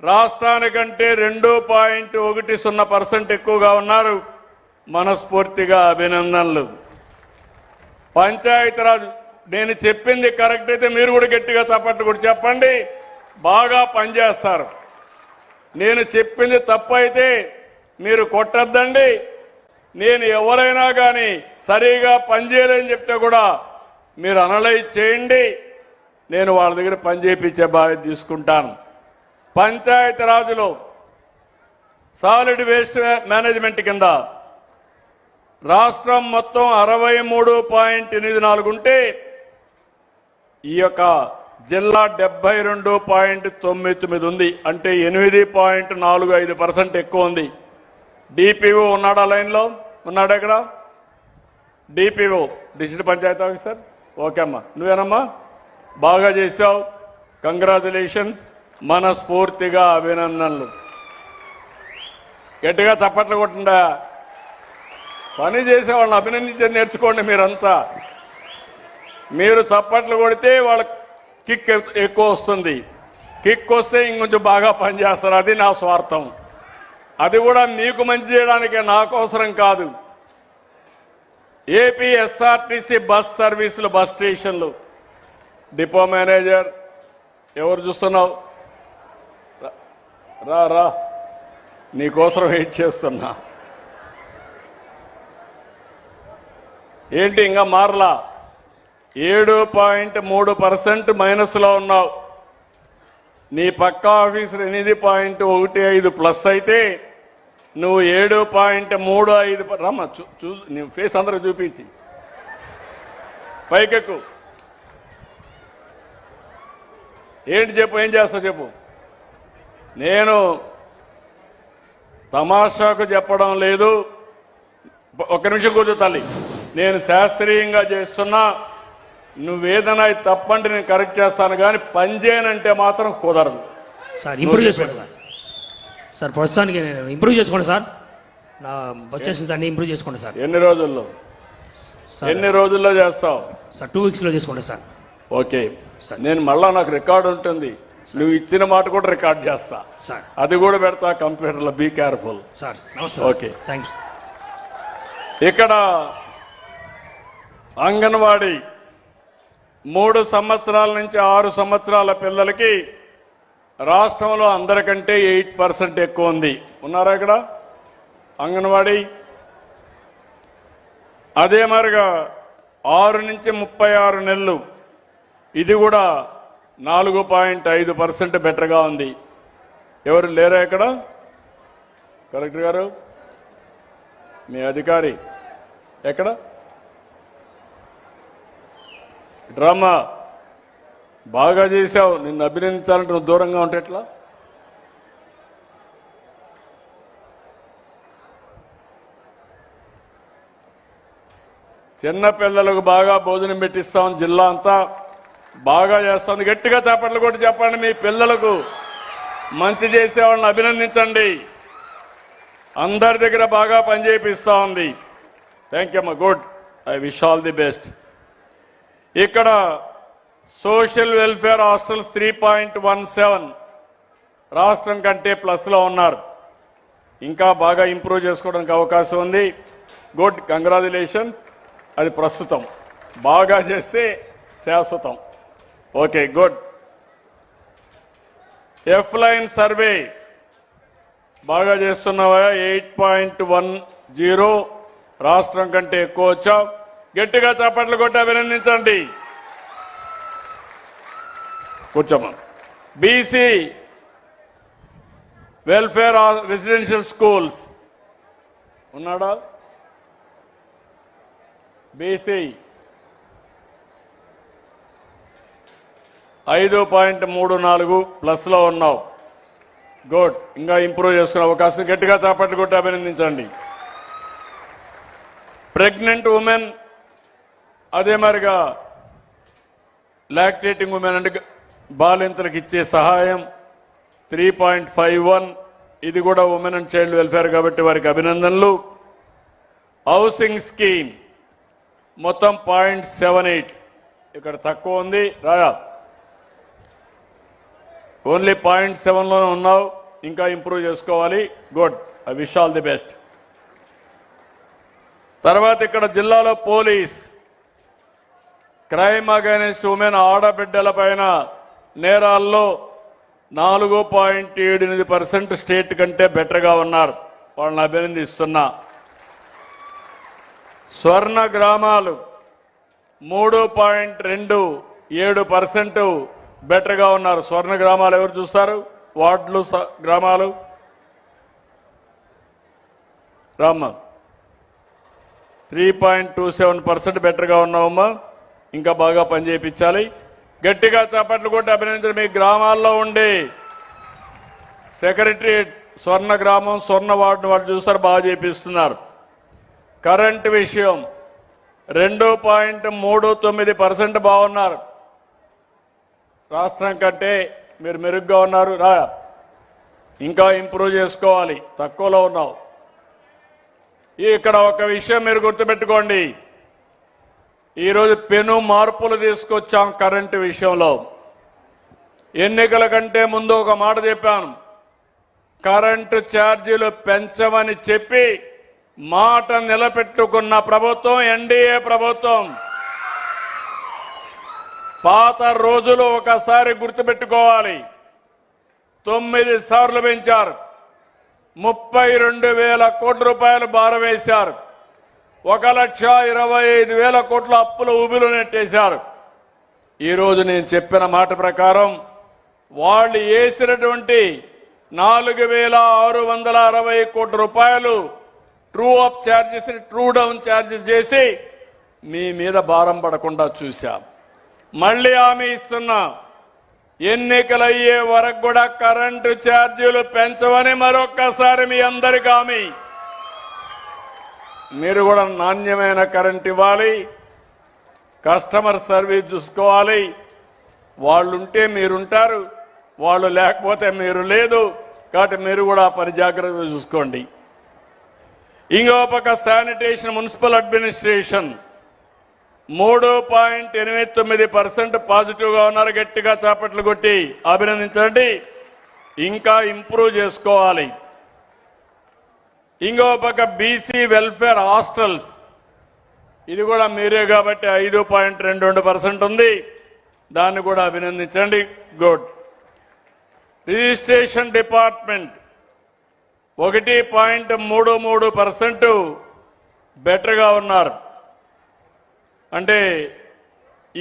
రాష్ట్రానికంటే 2.10% ఎక్కువగా ఉన్నారు. మనస్ఫూర్తిగా అభినందనలు. పంచాయతీరాజ్ నేను చెప్పింది కరెక్ట్ అయితే మీరు కూడా గట్టిగా చప్పట్లు కూడా చెప్పండి. బాగా పనిచేస్తారు. నేను చెప్పింది తప్పు అయితే మీరు కొట్టద్దండి. నేను ఎవరైనా కానీ సరిగా పనిచేయలేని చెప్తే కూడా మీరు అనలైజ్ చేయండి. నేను వాళ్ళ దగ్గర పని చేయించే బాధ్యత తీసుకుంటాను. పంచాయతీరాజ్లో సాలిడ్ వేస్ట్ మేనేజ్మెంట్ కింద రాష్ట్రం మొత్తం 63.84 ఉంటే ఈ యొక్క జిల్లా 72.99 ఉంది. అంటే 8.45% ఎక్కువ ఉంది. డిపిఓ ఉన్నాడా లైన్లో? ఉన్నాడా ఇక్కడ? DPO district panchayati officer. Okay అమ్మా, నువ్వేనమ్మా, బాగా చేశావు. కంగ్రాచులేషన్స్. మనస్ఫూర్తిగా అభినందనలు. గట్టిగా చప్పట్లు కొట్టండా. పని చేసే వాళ్ళని అభినందించి నేర్చుకోండి. మీరంతా మీరు చప్పట్లు కొడితే వాళ్ళ కిక్ ఎక్కువ వస్తుంది. కిక్ వస్తే ఇంకొంచెం బాగా పనిచేస్తారు. అది నా స్వార్థం. అది కూడా మీకు మంచి చేయడానికే, నా కోసరం కాదు. ఏపీ ఎస్ఆర్టీసీ బస్ సర్వీసులు, బస్ స్టేషన్లు డిపో మేనేజర్ ఎవరు చూస్తున్నావు? రా రా, నీకోసం వెయిట్ చేస్తున్నా. ఏంటి ఇంకా మారలా? 7.3% మైనస్లో ఉన్నావు. నీ పక్క ఆఫీసర్ 8.15 ప్లస్ అయితే నువ్వు 7.35. రమ్మ నీ ఫేస్ అందరికి చూపించి పైకెక్కు. ఏంటి చెప్పు, ఏం చేస్తావు చెప్పు. నేను తమాషాకు చెప్పడం లేదు. ఒక్క నిమిషం కూర్చో తల్లి. నేను శాస్త్రీయంగా చేస్తున్నా. నువ్వేదైనా తప్పంటే నేను కరెక్ట్ చేస్తాను, కానీ పని చేయనంటే మాత్రం కుదరదు. సార్ ఇంప్రూవ్ చేసుకోండి సార్. సార్ ప్రస్తుతానికి నేను ఇంప్రూవ్ చేసుకోండి సార్. నా వచ్చేసింది అన్ని ఇంప్రూవ్ చేసుకోండి సార్. ఎన్ని రోజుల్లో చేస్తావు సార్? 2 వీక్స్లో చేసుకోండి సార్. Okay sir. నేను మళ్ళా నాకు రికార్డు ఉంటుంది. నువ్వు ఇచ్చిన మాట కూడా రికార్డ్ చేస్తా సార్. అది కూడా పెడతా కంప్యూటర్లో. Be careful sir. Okay, thank you. ఇక్కడ అంగన్వాడీ 3 సంవత్సరాల నుంచి 6 సంవత్సరాల పిల్లలకి రాష్ట్రంలో అందరికంటే 8% ఎక్కువ ఉంది. ఉన్నారా ఇక్కడ అంగన్వాడీ? అదే మరిగా 6 నుంచి 36 నెలలు, ఇది కూడా 4.5% బెటర్గా ఉంది. ఎవరు లేరా ఇక్కడ? కలెక్టర్ గారు, మీ అధికారి ఎక్కడ? డ్రామా బాగా చేశావు. నిన్ను అభినందించాలంటే నువ్వు దూరంగా ఉంటే ఎట్లా? చిన్నపిల్లలకు బాగా భోజనం పెట్టిస్తాం. జిల్లా అంతా బాగా చేస్తాం. గట్టిగా చప్పట్లు కొట్టి చెప్పండి. మీ పిల్లలకు మంచి చేసే వాళ్ళని అభినందించండి. అందరి దగ్గర బాగా పనిచేపిస్తా ఉంది. థ్యాంక్ యూ అమ్మా, good. I wish all the best. ఇక్కడ సోషల్ వెల్ఫేర్ హాస్టల్స్ 3.17 రాష్ట్రం కంటే ప్లస్లో ఉన్నారు. ఇంకా బాగా ఇంప్రూవ్ చేసుకోవడానికి అవకాశం ఉంది. Good, congratulations. అది ప్రస్తుతం. బాగా చేస్తే శాశ్వతం. Okay, good. F line survey బాగా చేస్తున్నావా? 8.10 రాష్ట్రం కంటే ఎక్కువ వచ్చావు. గట్టిగా చప్పట్లు కొట్టి అభినందించండి. కూర్చోమా. బీసీ వెల్ఫేర్ రెసిడెన్షియల్ స్కూల్స్ ఉన్నాడా? బీసీ 5.34 ప్లస్లో ఉన్నావు. గుడ్. ఇంకా ఇంప్రూవ్ చేసుకునే అవకాశం. గట్టిగా చప్పట్లు కొట్టి అభినందించండి. ప్రెగ్నెంట్ ఉమెన్, అదే మరిగా లాక్టేటింగ్ ఉమెన్ అంటే బాలింతలకు ఇచ్చే సహాయం 3.51, ఇది కూడా ఉమెన్ అండ్ చైల్డ్ వెల్ఫేర్ కాబట్టి వారికి అభినందనలు. హౌసింగ్ స్కీమ్ మొత్తం 0.78, ఇక్కడ తక్కువ ఉంది. రాయా ఓన్లీ 0.7లోనే ఉన్నావు, ఇంకా ఇంప్రూవ్ చేసుకోవాలి. Good, I wish all the best. తర్వాత ఇక్కడ జిల్లాలో పోలీస్ క్రైమ్ అగైనెస్ట్ ఉమెన్ ఆడబిడ్డల పైన నేరాల్లో 4.78% స్టేట్ కంటే బెటర్గా ఉన్నారు. వాళ్ళని అభినందిస్తున్నా. స్వర్ణ గ్రామాలు 3.27% బెటర్గా ఉన్నారు. స్వర్ణ గ్రామాలు ఎవరు చూస్తారు? వార్డులు గ్రామాలు రామ్మ 3.27% బెటర్గా ఉన్నావమ్మా. ఇంకా బాగా పనిచేయించాలి. గట్టిగా చప్పట్లు కొట్టి అభినందించండి. మీ గ్రామాల్లో ఉండే సెక్రటరియట్ స్వర్ణ గ్రామం స్వర్ణ వార్డు వాళ్ళు చూస్తారు, బాగా చేపిస్తున్నారు. కరెంట్ విషయం 2.39% బాగున్నారు. రాష్ట్రం కంటే మీరు మెరుగ్గా ఉన్నారు. ఇంకా ఇంప్రూవ్ చేసుకోవాలి, తక్కువలో ఉన్నావు. ఇక్కడ ఒక విషయం మీరు గుర్తుపెట్టుకోండి. ఈరోజు పెను మార్పులు తీసుకొచ్చాం కరెంటు విషయంలో. ఎన్నికల కంటే ముందు ఒక మాట చెప్పాను, కరెంటు ఛార్జీలు పెంచమని చెప్పి మాట నిలబెట్టుకున్న ప్రభుత్వం ఎన్డీఏ ప్రభుత్వం. పాత రోజులు ఒకసారి గుర్తుపెట్టుకోవాలి. 9 సార్లు పెంచారు. 32,000 కోట్ల రూపాయలు భారం వేశారు. 1,25,000 కోట్ల అప్పుల ఊబిలో నెట్టేశారు. ఈరోజు నేను చెప్పిన మాట ప్రకారం వాళ్ళు వేసినటువంటి 4,660 కోట్ల రూపాయలు true up charges true down charges చేసి మీ మీద భారం పడకుండా చూశాం. మళ్ళీ హామీ ఇస్తున్నా, ఎన్నికలయ్యే వరకు కూడా కరెంటు ఛార్జీలు పెంచవని మరొక్కసారి మీ అందరికీ హామీ. మీరు కూడా నాణ్యమైన కరెంట్ ఇవ్వాలి, కస్టమర్ సర్వీస్ చూసుకోవాలి. వాళ్ళుంటే మీరుంటారు, వాళ్ళు లేకపోతే మీరు లేదు. కాబట్టి మీరు కూడా పని జాగ్రత్తగా చూసుకోండి. ఇంకో పక్క శానిటేషన్ మున్సిపల్ అడ్మినిస్ట్రేషన్ 3.89% పాజిటివ్గా ఉన్నారు. గట్టిగా చాపట్లు కొట్టి అభినందించండి. ఇంకా ఇంప్రూవ్ చేసుకోవాలి. ఇంకో పక్క బీసీ వెల్ఫేర్ హాస్టల్స్, ఇది కూడా మీరే కాబట్టి 5.22% ఉంది. దాన్ని కూడా అభినందించండి. గుడ్. రిజిస్ట్రేషన్ డిపార్ట్మెంట్ 1.33% బెటర్గా ఉన్నారు. అంటే